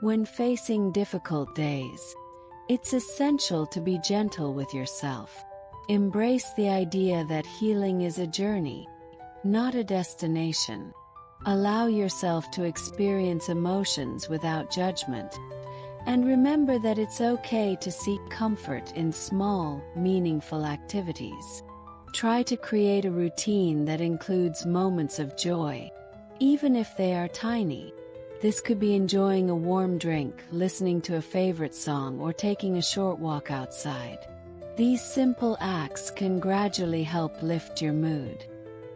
When facing difficult days, it's essential to be gentle with yourself. Embrace the idea that healing is a journey, not a destination. Allow yourself to experience emotions without judgment, and remember that it's okay to seek comfort in small, meaningful activities. Try to create a routine that includes moments of joy, even if they are tiny. This could be enjoying a warm drink, listening to a favorite song, or taking a short walk outside. These simple acts can gradually help lift your mood.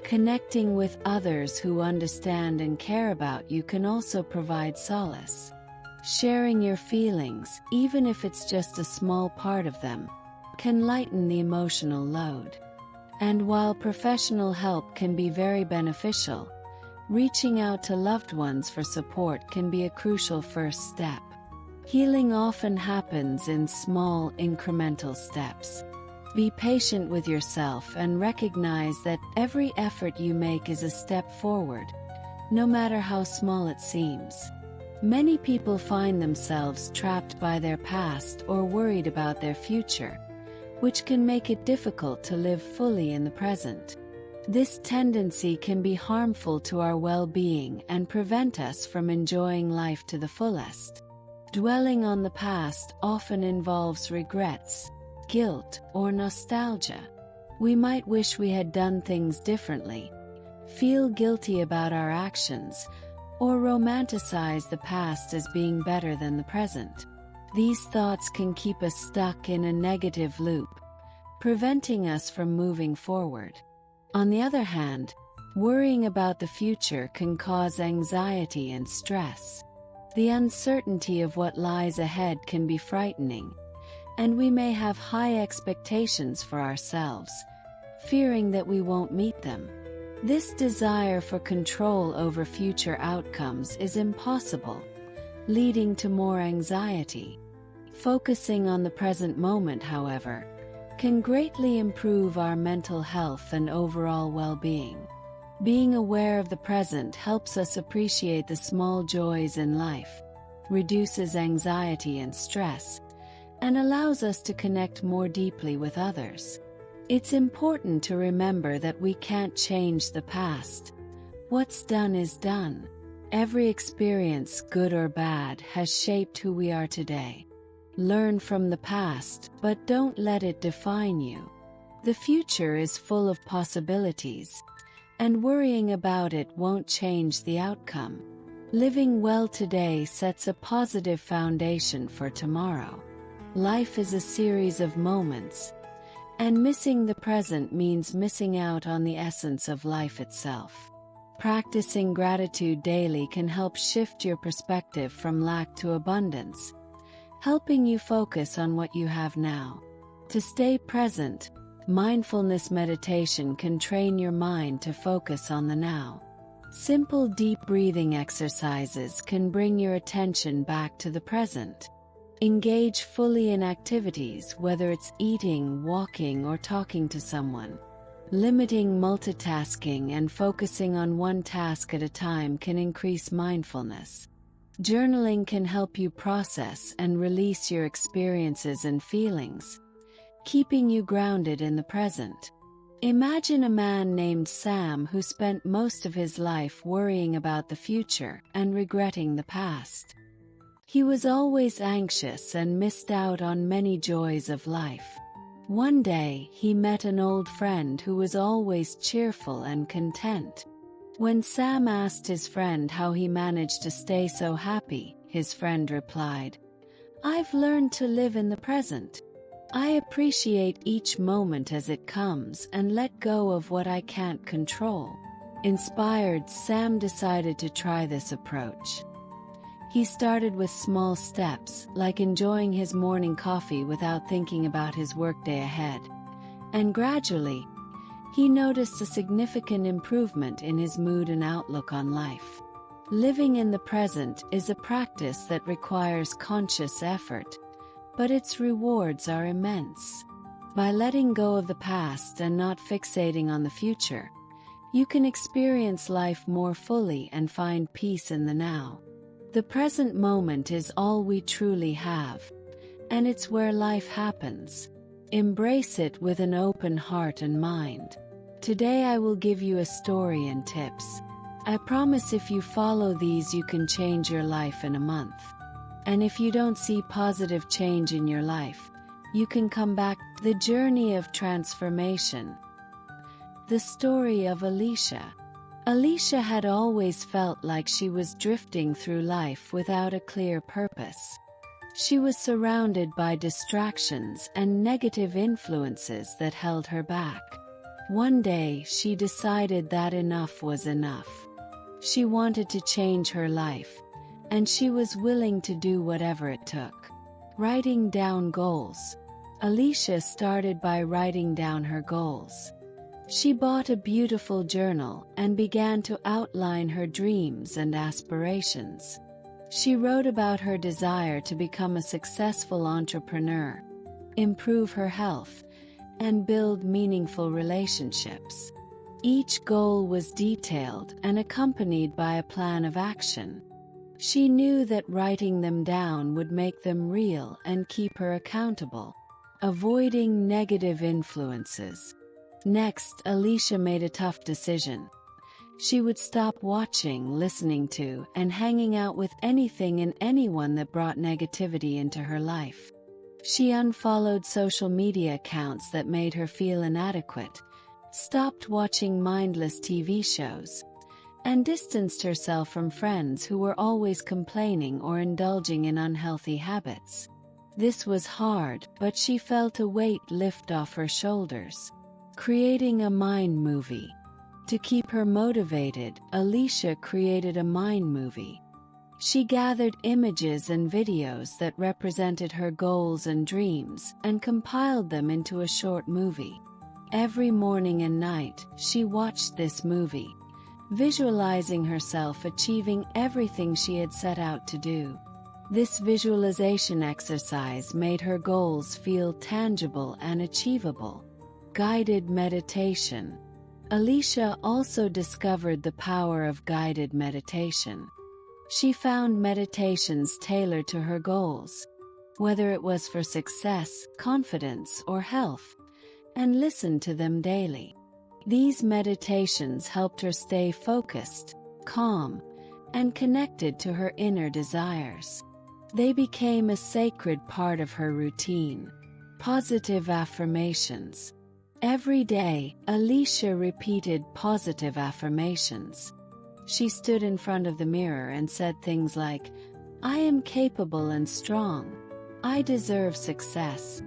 Connecting with others who understand and care about you can also provide solace. Sharing your feelings, even if it's just a small part of them, can lighten the emotional load. And while professional help can be very beneficial, reaching out to loved ones for support can be a crucial first step. Healing often happens in small, incremental steps. Be patient with yourself and recognize that every effort you make is a step forward, no matter how small it seems. Many people find themselves trapped by their past or worried about their future, which can make it difficult to live fully in the present. This tendency can be harmful to our well-being and prevent us from enjoying life to the fullest. Dwelling on the past often involves regrets, guilt, or nostalgia. We might wish we had done things differently, feel guilty about our actions, or romanticize the past as being better than the present. These thoughts can keep us stuck in a negative loop, preventing us from moving forward. On the other hand, worrying about the future can cause anxiety and stress. The uncertainty of what lies ahead can be frightening, and we may have high expectations for ourselves, fearing that we won't meet them. This desire for control over future outcomes is impossible, leading to more anxiety. Focusing on the present moment, however, can greatly improve our mental health and overall well-being. Being aware of the present helps us appreciate the small joys in life, reduces anxiety and stress, and allows us to connect more deeply with others. It's important to remember that we can't change the past. What's done is done. Every experience, good or bad, has shaped who we are today. Learn from the past, but don't let it define you. The future is full of possibilities, and worrying about it won't change the outcome. Living well today sets a positive foundation for tomorrow. Life is a series of moments, and missing the present means missing out on the essence of life itself. Practicing gratitude daily can help shift your perspective from lack to abundance, helping you focus on what you have now. To stay present, mindfulness meditation can train your mind to focus on the now. Simple deep breathing exercises can bring your attention back to the present. Engage fully in activities, whether it's eating, walking, or talking to someone. Limiting multitasking and focusing on one task at a time can increase mindfulness. Journaling can help you process and release your experiences and feelings, keeping you grounded in the present. Imagine a man named Sam who spent most of his life worrying about the future and regretting the past. He was always anxious and missed out on many joys of life. One day, he met an old friend who was always cheerful and content. When Sam asked his friend how he managed to stay so happy, his friend replied, "I've learned to live in the present. I appreciate each moment as it comes and let go of what I can't control." Inspired, Sam decided to try this approach. He started with small steps, like enjoying his morning coffee without thinking about his workday ahead, and gradually, he noticed a significant improvement in his mood and outlook on life. Living in the present is a practice that requires conscious effort, but its rewards are immense. By letting go of the past and not fixating on the future, you can experience life more fully and find peace in the now. The present moment is all we truly have, and it's where life happens. Embrace it with an open heart and mind. Today I will give you a story and tips. I promise if you follow these you can change your life in a month. And if you don't see positive change in your life, you can come back. The journey of transformation. The story of Alicia. Alicia had always felt like she was drifting through life without a clear purpose. She was surrounded by distractions and negative influences that held her back. One day she decided that enough was enough. She wanted to change her life, and she was willing to do whatever it took. Writing down goals. Alicia started by writing down her goals. She bought a beautiful journal and began to outline her dreams and aspirations. She wrote about her desire to become a successful entrepreneur, improve her health, and build meaningful relationships. Each goal was detailed and accompanied by a plan of action. She knew that writing them down would make them real and keep her accountable. Avoiding negative influences. Next, Alicia made a tough decision. She would stop watching, listening to, and hanging out with anything and anyone that brought negativity into her life. She unfollowed social media accounts that made her feel inadequate, stopped watching mindless TV shows, and distanced herself from friends who were always complaining or indulging in unhealthy habits. This was hard, but she felt a weight lift off her shoulders. Creating a mind movie. To keep her motivated, Alicia created a mind movie. She gathered images and videos that represented her goals and dreams and compiled them into a short movie. Every morning and night, she watched this movie, visualizing herself achieving everything she had set out to do. This visualization exercise made her goals feel tangible and achievable. Guided meditation. Alicia also discovered the power of guided meditation. She found meditations tailored to her goals, whether it was for success, confidence, or health, and listened to them daily. These meditations helped her stay focused, calm, and connected to her inner desires. They became a sacred part of her routine. Positive affirmations. Every day, Alicia repeated positive affirmations. She stood in front of the mirror and said things like, "I am capable and strong. I deserve success.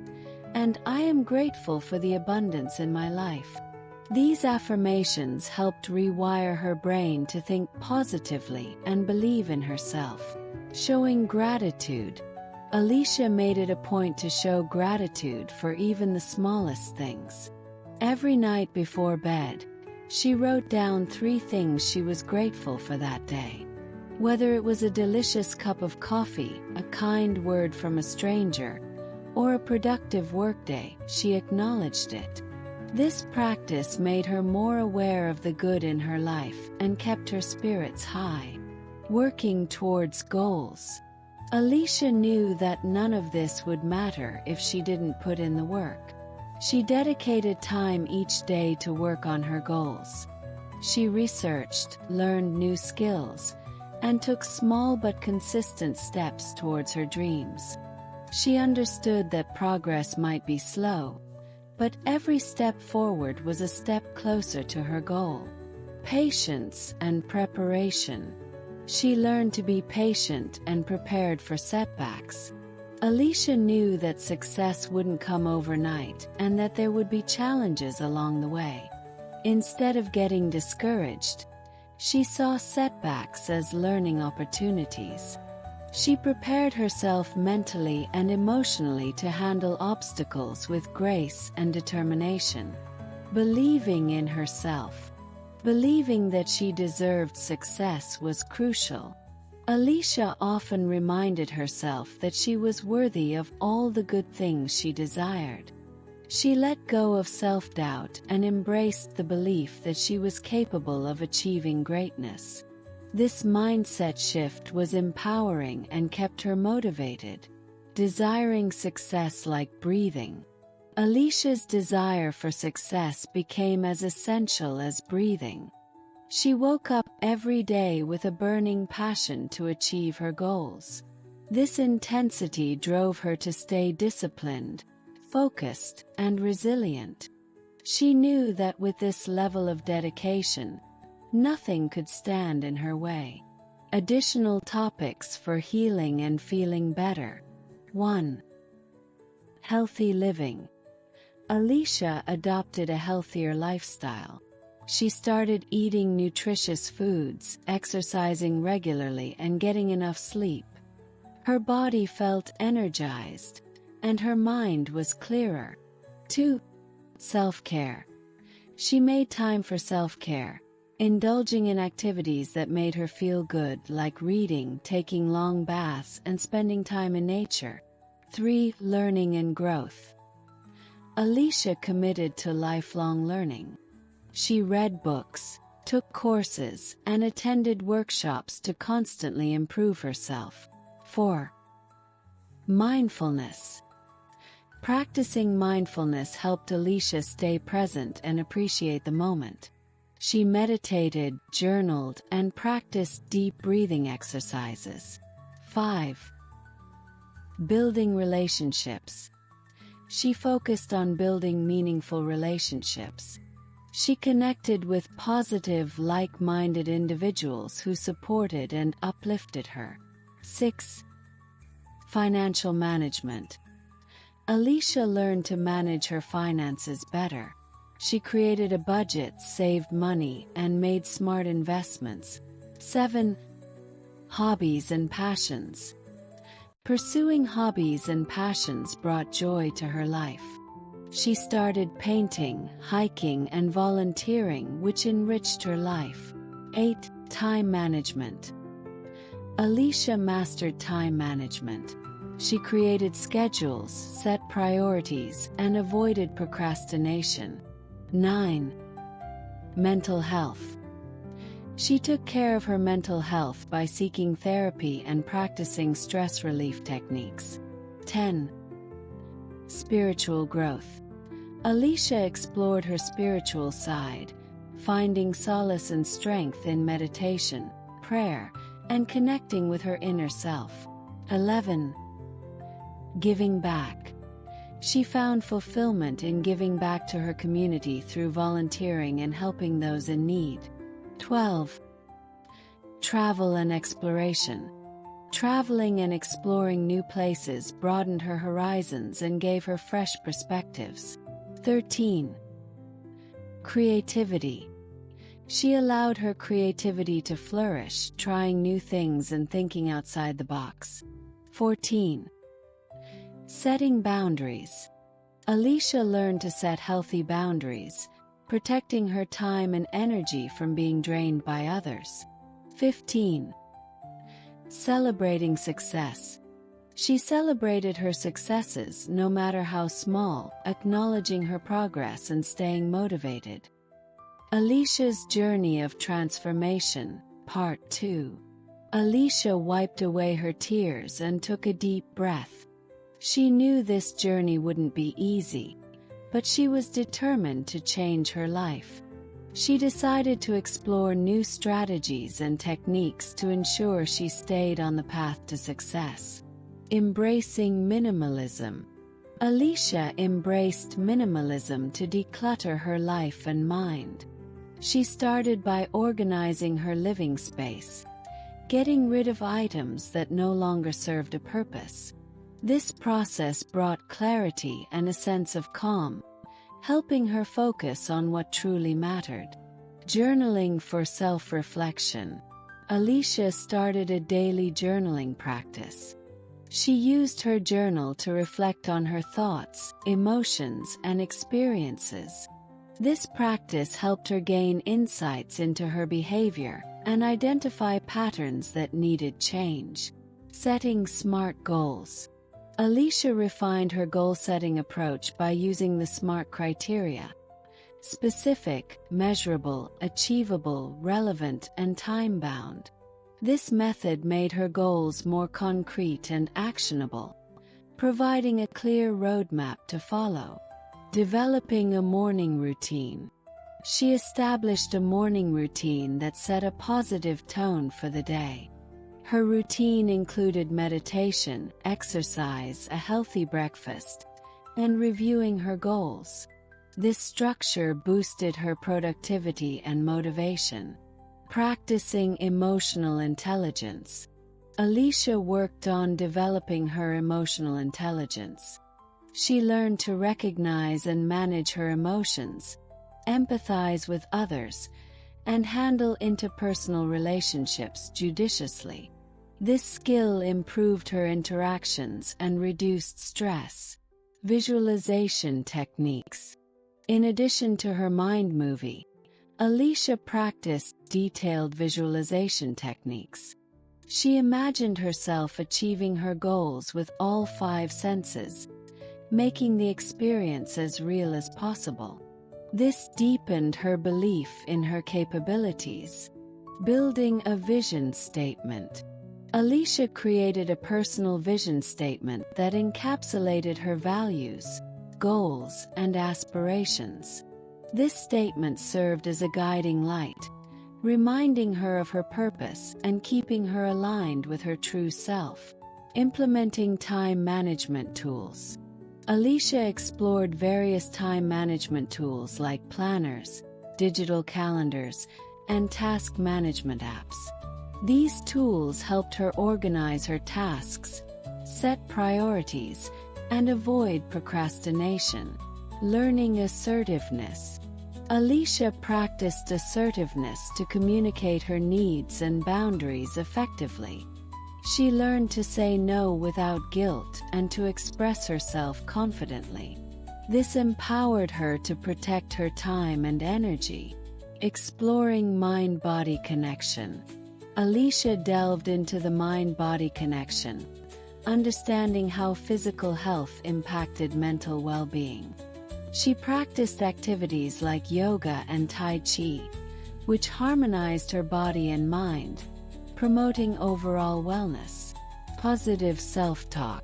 And I am grateful for the abundance in my life." These affirmations helped rewire her brain to think positively and believe in herself. Showing gratitude. Alicia made it a point to show gratitude for even the smallest things. Every night before bed, she wrote down 3 things she was grateful for that day. Whether it was a delicious cup of coffee, a kind word from a stranger, or a productive workday, she acknowledged it. This practice made her more aware of the good in her life and kept her spirits high. Working towards goals. Alicia knew that none of this would matter if she didn't put in the work. She dedicated time each day to work on her goals. She researched, learned new skills, and took small but consistent steps towards her dreams. She understood that progress might be slow, but every step forward was a step closer to her goal. Patience and preparation. She learned to be patient and prepared for setbacks. Alicia knew that success wouldn't come overnight and that there would be challenges along the way. Instead of getting discouraged, she saw setbacks as learning opportunities. She prepared herself mentally and emotionally to handle obstacles with grace and determination. Believing in herself. Believing that she deserved success was crucial. Alicia often reminded herself that she was worthy of all the good things she desired. She let go of self-doubt and embraced the belief that she was capable of achieving greatness. This mindset shift was empowering and kept her motivated, desiring success like breathing. Alicia's desire for success became as essential as breathing. She woke up every day with a burning passion to achieve her goals. This intensity drove her to stay disciplined, focused, and resilient. She knew that with this level of dedication, nothing could stand in her way. Additional topics for healing and feeling better. 1. Healthy living. Alicia adopted a healthier lifestyle. She started eating nutritious foods, exercising regularly, and getting enough sleep. Her body felt energized, and her mind was clearer. 2. Self-care. She made time for self-care, indulging in activities that made her feel good, like reading, taking long baths, and spending time in nature. 3. Learning and growth. Alicia committed to lifelong learning. She read books, took courses, and attended workshops to constantly improve herself. 4. Mindfulness. Practicing mindfulness helped Alicia stay present and appreciate the moment. She meditated, journaled, and practiced deep breathing exercises. 5. Building relationships. She focused on building meaningful relationships. She connected with positive, like-minded individuals who supported and uplifted her. 6. Financial management. Alicia learned to manage her finances better. She created a budget, saved money, and made smart investments. 7. Hobbies and passions. Pursuing hobbies and passions brought joy to her life. She started painting, hiking, and volunteering, which enriched her life. 8. Time management. Alicia mastered time management. She created schedules, set priorities, and avoided procrastination. 9. Mental health. She took care of her mental health by seeking therapy and practicing stress relief techniques. 10. Spiritual growth. Alicia explored her spiritual side, finding solace and strength in meditation, prayer, and connecting with her inner self. 11. Giving back. She found fulfillment in giving back to her community through volunteering and helping those in need. 12. Travel and exploration. Traveling and exploring new places broadened her horizons and gave her fresh perspectives. 13. Creativity. She allowed her creativity to flourish, trying new things and thinking outside the box. 14. Setting boundaries. Alicia learned to set healthy boundaries, protecting her time and energy from being drained by others. 15. Celebrating success. She celebrated her successes, no matter how small, acknowledging her progress and staying motivated. Alicia's Journey of Transformation, Part 2. Alicia wiped away her tears and took a deep breath. She knew this journey wouldn't be easy, but she was determined to change her life. She decided to explore new strategies and techniques to ensure she stayed on the path to success. Embracing minimalism. Alicia embraced minimalism to declutter her life and mind. She started by organizing her living space, getting rid of items that no longer served a purpose. This process brought clarity and a sense of calm, helping her focus on what truly mattered. Journaling for self-reflection. Alicia started a daily journaling practice. She used her journal to reflect on her thoughts, emotions, and experiences. This practice helped her gain insights into her behavior and identify patterns that needed change. Setting smart goals. Alicia refined her goal-setting approach by using the SMART criteria: specific, measurable, achievable, relevant, and time-bound. This method made her goals more concrete and actionable, providing a clear roadmap to follow. Developing a morning routine. She established a morning routine that set a positive tone for the day. Her routine included meditation, exercise, a healthy breakfast, and reviewing her goals. This structure boosted her productivity and motivation. Practicing emotional intelligence. Alicia worked on developing her emotional intelligence. She learned to recognize and manage her emotions, empathize with others, and handle interpersonal relationships judiciously. This skill improved her interactions and reduced stress. Visualization techniques. In addition to her mind movie, Alicia practiced detailed visualization techniques. She imagined herself achieving her goals with all 5 senses, making the experience as real as possible. This deepened her belief in her capabilities. Building a vision statement. Alicia created a personal vision statement that encapsulated her values, goals, and aspirations. This statement served as a guiding light, reminding her of her purpose and keeping her aligned with her true self. Implementing time management tools. Alicia explored various time management tools like planners, digital calendars, and task management apps. These tools helped her organize her tasks, set priorities, and avoid procrastination. Learning assertiveness. Alicia practiced assertiveness to communicate her needs and boundaries effectively. She learned to say no without guilt and to express herself confidently. This empowered her to protect her time and energy. Exploring mind-body connection. Alicia delved into the mind-body connection, understanding how physical health impacted mental well-being. She practiced activities like yoga and Tai Chi, which harmonized her body and mind, promoting overall wellness. Positive self-talk.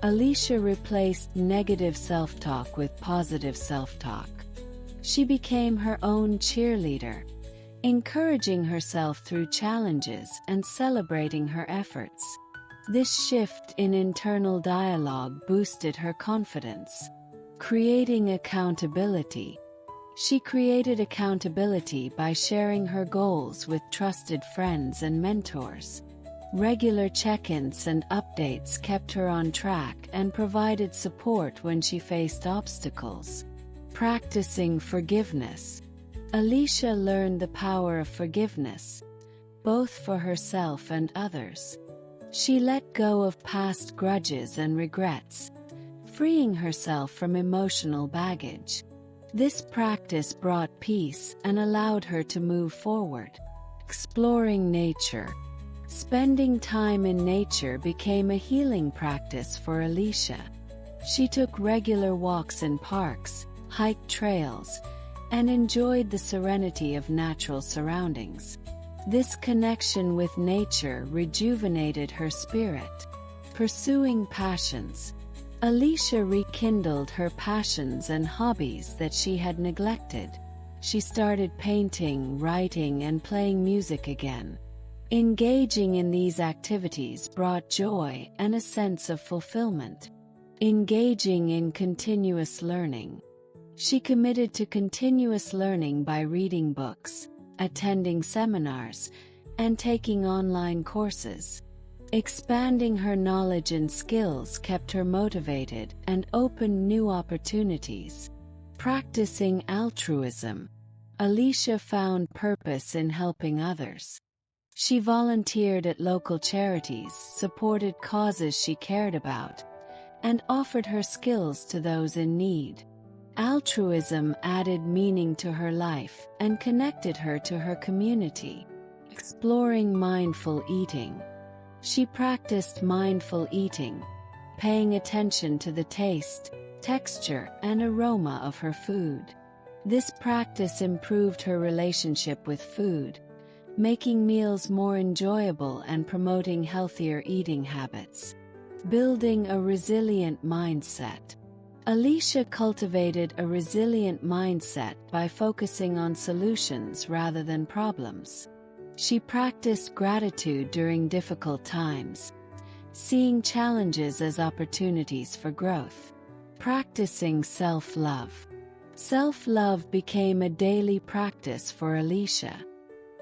Alicia replaced negative self-talk with positive self-talk. She became her own cheerleader, encouraging herself through challenges and celebrating her efforts. This shift in internal dialogue boosted her confidence. Creating accountability. She created accountability by sharing her goals with trusted friends and mentors. Regular check-ins and updates kept her on track and provided support when she faced obstacles. Practicing forgiveness. Alicia learned the power of forgiveness, both for herself and others. She let go of past grudges and regrets, freeing herself from emotional baggage. This practice brought peace and allowed her to move forward. Exploring nature. Spending time in nature became a healing practice for Alicia. She took regular walks in parks, hiked trails, and enjoyed the serenity of natural surroundings. This connection with nature rejuvenated her spirit. Pursuing passions. Alicia rekindled her passions and hobbies that she had neglected. She started painting, writing, and playing music again. Engaging in these activities brought joy and a sense of fulfillment. Engaging in continuous learning. She committed to continuous learning by reading books, attending seminars, and taking online courses. Expanding her knowledge and skills kept her motivated and opened new opportunities. Practicing altruism. Alicia found purpose in helping others. She volunteered at local charities, supported causes she cared about, and offered her skills to those in need. Altruism added meaning to her life and connected her to her community. Exploring mindful eating. She practiced mindful eating, paying attention to the taste, texture, and aroma of her food. This practice improved her relationship with food, making meals more enjoyable and promoting healthier eating habits. Building a resilient mindset. Alicia cultivated a resilient mindset by focusing on solutions rather than problems. She practiced gratitude during difficult times, seeing challenges as opportunities for growth. Practicing self-love. Self-love became a daily practice for Alicia.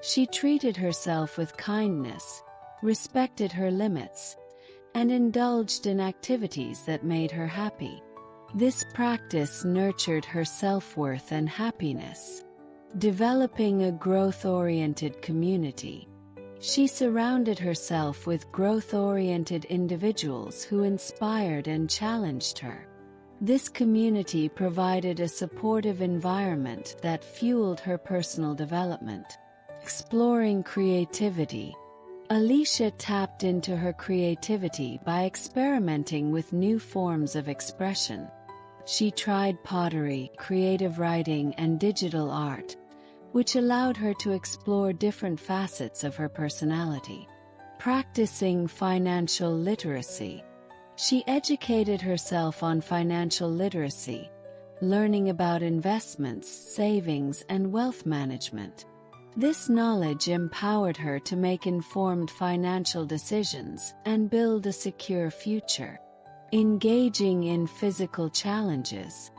She treated herself with kindness, respected her limits, and indulged in activities that made her happy. This practice nurtured her self-worth and happiness. Developing a growth-oriented community. She surrounded herself with growth-oriented individuals who inspired and challenged her. This community provided a supportive environment that fueled her personal development. Exploring creativity. Alicia tapped into her creativity by experimenting with new forms of expression. She tried pottery, creative writing, and digital art, which allowed her to explore different facets of her personality. Practicing financial literacy. She educated herself on financial literacy, learning about investments, savings, and wealth management. This knowledge empowered her to make informed financial decisions and build a secure future. Engaging in physical challenges.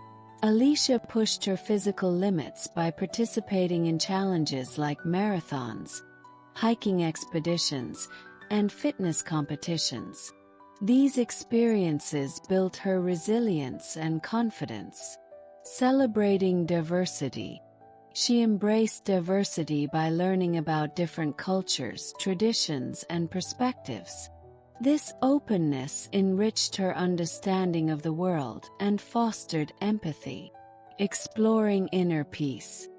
Alicia pushed her physical limits by participating in challenges like marathons, hiking expeditions, and fitness competitions. These experiences built her resilience and confidence. Celebrating diversity. She embraced diversity by learning about different cultures, traditions, and perspectives. This openness enriched her understanding of the world and fostered empathy. Exploring inner peace.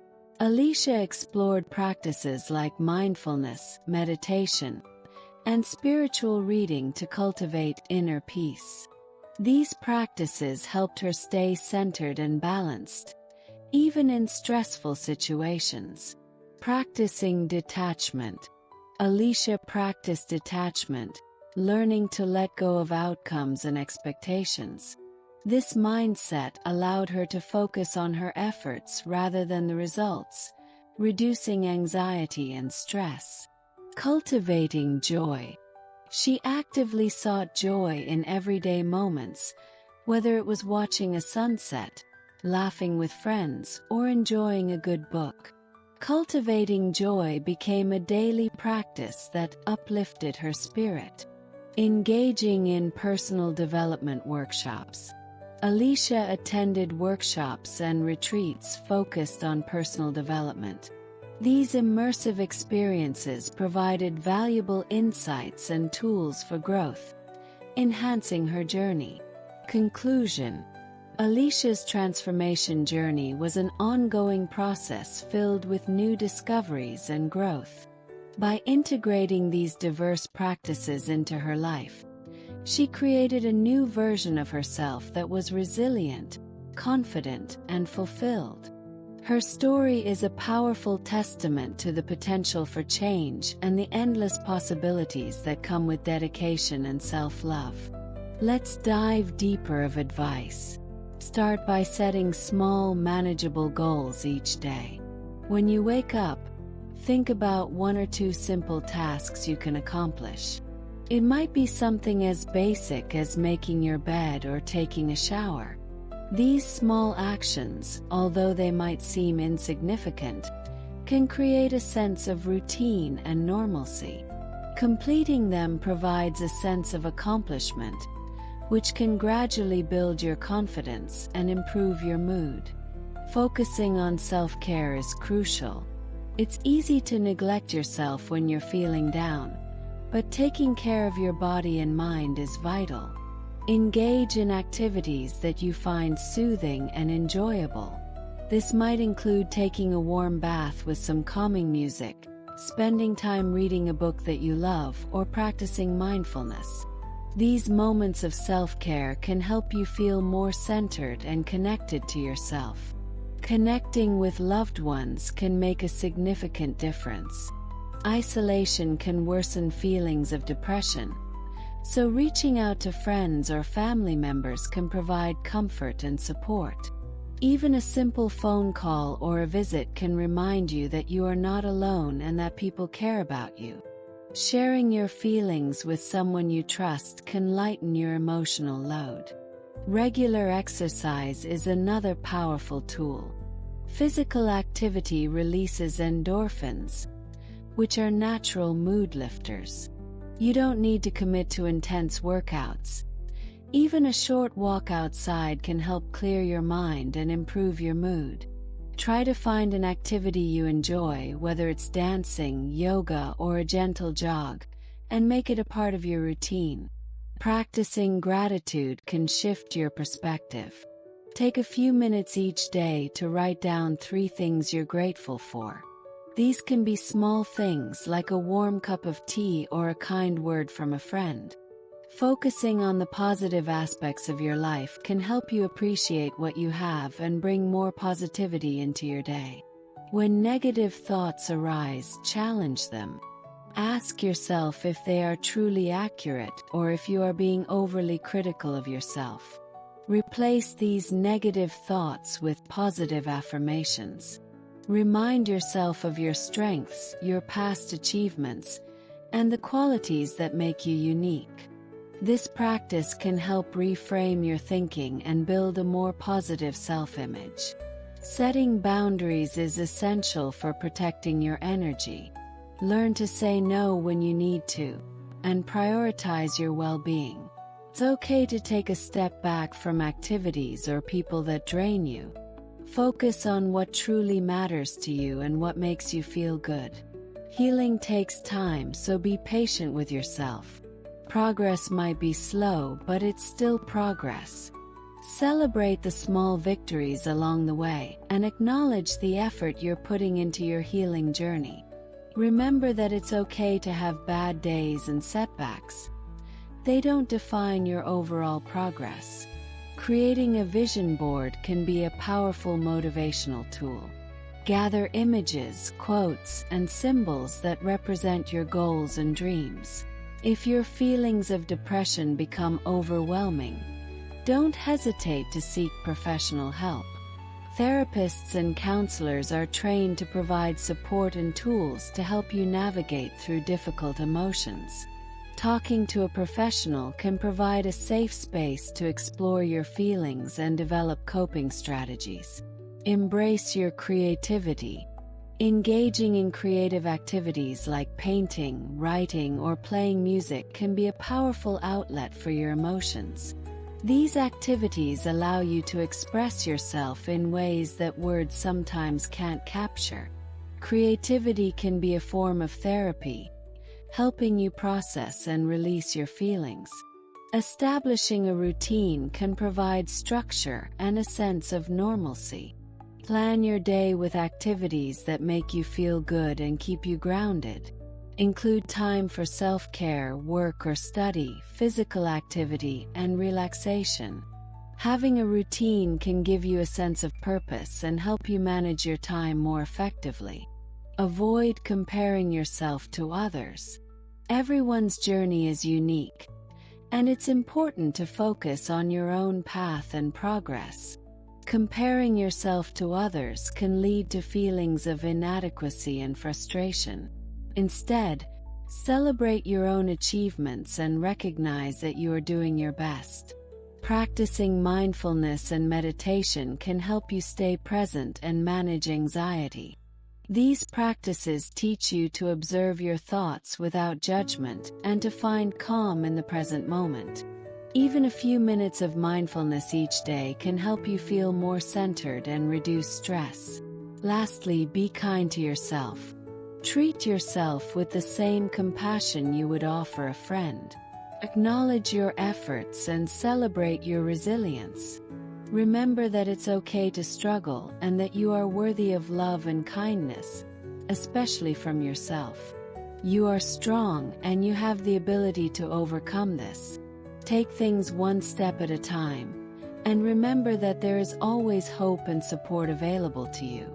Alicia explored practices like mindfulness, meditation, and spiritual reading to cultivate inner peace. These practices helped her stay centered and balanced, even in stressful situations. Practicing detachment. Alicia practiced detachment, learning to let go of outcomes and expectations. This mindset allowed her to focus on her efforts rather than the results, reducing anxiety and stress. Cultivating joy. She actively sought joy in everyday moments, whether it was watching a sunset, laughing with friends, or enjoying a good book. Cultivating joy became a daily practice that uplifted her spirit. Engaging in personal development workshops. Alicia attended workshops and retreats focused on personal development. These immersive experiences provided valuable insights and tools for growth, enhancing her journey. Conclusion. Alicia's transformation journey was an ongoing process filled with new discoveries and growth. By integrating these diverse practices into her life, she created a new version of herself that was resilient, confident, and fulfilled. Her story is a powerful testament to the potential for change and the endless possibilities that come with dedication and self-love. Let's dive deeper of advice. Start by setting small, manageable goals each day. When you wake up, think about 1 or 2 simple tasks you can accomplish. It might be something as basic as making your bed or taking a shower. These small actions, although they might seem insignificant, can create a sense of routine and normalcy. Completing them provides a sense of accomplishment, which can gradually build your confidence and improve your mood. Focusing on self-care is crucial. It's easy to neglect yourself when you're feeling down, but taking care of your body and mind is vital. Engage in activities that you find soothing and enjoyable. This might include taking a warm bath with some calming music, spending time reading a book that you love, or practicing mindfulness. These moments of self-care can help you feel more centered and connected to yourself. Connecting with loved ones can make a significant difference. Isolation can worsen feelings of depression, so reaching out to friends or family members can provide comfort and support. Even a simple phone call or a visit can remind you that you are not alone and that people care about you. Sharing your feelings with someone you trust can lighten your emotional load. Regular exercise is another powerful tool. Physical activity releases endorphins, which are natural mood lifters. You don't need to commit to intense workouts. Even a short walk outside can help clear your mind and improve your mood. Try to find an activity you enjoy, whether it's dancing, yoga, or a gentle jog, and make it a part of your routine. Practicing gratitude can shift your perspective. Take a few minutes each day to write down 3 things you're grateful for. These can be small things like a warm cup of tea or a kind word from a friend. Focusing on the positive aspects of your life can help you appreciate what you have and bring more positivity into your day. When negative thoughts arise, challenge them. Ask yourself if they are truly accurate or if you are being overly critical of yourself. Replace these negative thoughts with positive affirmations. Remind yourself of your strengths, your past achievements, and the qualities that make you unique. This practice can help reframe your thinking and build a more positive self-image. Setting boundaries is essential for protecting your energy. Learn to say no when you need to, and prioritize your well-being. It's okay to take a step back from activities or people that drain you. Focus on what truly matters to you and what makes you feel good. Healing takes time, so be patient with yourself. Progress might be slow, but it's still progress. Celebrate the small victories along the way and acknowledge the effort you're putting into your healing journey. Remember that it's okay to have bad days and setbacks. They don't define your overall progress. Creating a vision board can be a powerful motivational tool. Gather images, quotes, and symbols that represent your goals and dreams. If your feelings of depression become overwhelming, don't hesitate to seek professional help. Therapists and counselors are trained to provide support and tools to help you navigate through difficult emotions. Talking to a professional can provide a safe space to explore your feelings and develop coping strategies. Embrace your creativity. Engaging in creative activities like painting, writing, or playing music can be a powerful outlet for your emotions. These activities allow you to express yourself in ways that words sometimes can't capture. Creativity can be a form of therapy, helping you process and release your feelings. Establishing a routine can provide structure and a sense of normalcy. Plan your day with activities that make you feel good and keep you grounded. Include time for self-care, work or study, physical activity, and relaxation. Having a routine can give you a sense of purpose and help you manage your time more effectively. Avoid comparing yourself to others. Everyone's journey is unique, and it's important to focus on your own path and progress. Comparing yourself to others can lead to feelings of inadequacy and frustration. Instead, celebrate your own achievements and recognize that you are doing your best. Practicing mindfulness and meditation can help you stay present and manage anxiety. These practices teach you to observe your thoughts without judgment and to find calm in the present moment. Even a few minutes of mindfulness each day can help you feel more centered and reduce stress. Lastly, be kind to yourself. Treat yourself with the same compassion you would offer a friend. Acknowledge your efforts and celebrate your resilience. Remember that it's okay to struggle and that you are worthy of love and kindness, especially from yourself. You are strong and you have the ability to overcome this. Take things one step at a time, and remember that there is always hope and support available to you.